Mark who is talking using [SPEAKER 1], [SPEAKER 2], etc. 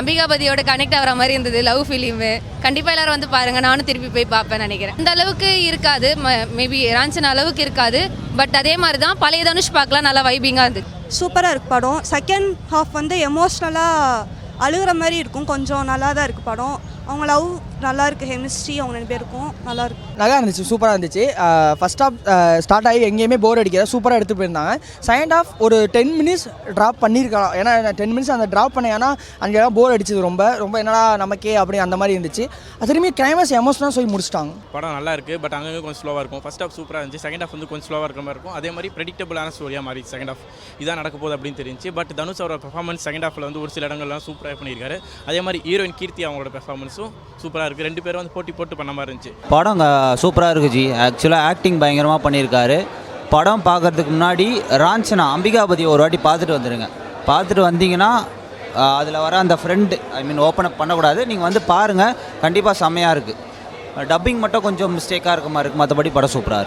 [SPEAKER 1] அம்பிகாபதியோட connect ஆகிற மாதிரி இருந்தது. லவ் ஃபிலிமு கண்டிப்பாக எல்லாரும் வந்து பாருங்கள். நானும் திருப்பி போய் பார்ப்பேன் நினைக்கிறேன். அந்த அளவுக்கு இருக்காது, மேபி ராஞ்சனா அளவுக்கு இருக்காது. பட் அதே மாதிரி தான் பழைய தனுஷ் பார்க்கலாம், நல்லா வைபிங்காக இருந்தது.
[SPEAKER 2] சூப்பராக இருக்கு படம். செகண்ட் ஹாஃப் வந்து எமோஷ்னலாக அழுகிற மாதிரி இருக்கும். கொஞ்சம் நல்லா தான் இருக்குது படம். அவங்க லவ் நல்லா இருக்குது, கெமிஸ்ட்ரி அவங்க 2 பேருக்கும் நல்லா இருக்கு.
[SPEAKER 3] நல்லா இருந்துச்சு, சூப்பராக இருந்துச்சு. ஃபர்ஸ்ட் ஹாஃப் ஸ்டார்ட் ஆகி எங்கேயுமே போர் அடிக்கிற சூப்பராக எடுத்து போயிருந்தாங்க. செகண்ட் ஹாஃப் ஒரு 10 மினிட்ஸ் ட்ராப் பண்ணியிருக்கலாம். ஏன்னா 10 மினிட்ஸ் அந்த ட்ராப் பண்ண, ஏன்னா அங்கே போர் அடிச்சது ரொம்ப ரொம்ப என்னடா நமக்கே அப்படி அந்த மாதிரி இருந்துச்சு. அது திரும்பி கிளைமேக்ஸ் எமோஷனாக சொல்லி முடிச்சிட்டாங்க.
[SPEAKER 4] படம் நல்லா இருக்குது, பட் அங்கங்கே கொஞ்சம் ஸ்லோவாக இருக்கும். ஃபர்ஸ்ட் ஹாஃப் சூப்பராக இருந்துச்சு, செகண்ட் ஹாஃப் வந்து கொஞ்சம் ஸ்லோவாக இருக்கிற மாதிரி இருக்கும். அதே மாதிரி ப்ரெடிக்டபிளான ஸ்டோரியாக மாறி செகண்ட் ஹாஃப் இதான் நடக்க போகுது அப்படின்னு தெரிஞ்சு. பட் தனுஷ் அவரோட பெர்ஃபார்மன்ஸ் செகண்ட் ஹாஃபில் வந்து ஒரு சில இடங்கள்லாம் சூப்பராக பண்ணியிருக்காரு. அதே மாதிரி ஹீரோயின் கீர்த்தி அவங்களோட பெர்ஃபார்மன்ஸும் சூப்பராக இருக்குது. 2 பேரும் வந்து போட்டி போட்டு பண்ண மாதிரி இருந்துச்சு.
[SPEAKER 5] படம் சூப்பராக இருக்குது ஜி. ஆக்சுவலாக ஆக்டிங் பயங்கரமாக பண்ணியிருக்காரு. படம் பார்க்குறதுக்கு முன்னாடி ராஞ்சனா அம்பிகாபதி ஒரு வாட்டி பார்த்துட்டு வந்துடுங்க. பார்த்துட்டு வந்தீங்கன்னா அதில் வர அந்த ஃப்ரெண்டு ஓப்பன் அப் பண்ணக்கூடாது, நீங்கள் வந்து பாருங்கள். கண்டிப்பாக செம்மையாக இருக்குது. டப்பிங் மட்டும் கொஞ்சம் மிஸ்டேக்காக இருக்க மாதிரி இருக்குது, மற்றபடி படம் சூப்பராக இருக்குது.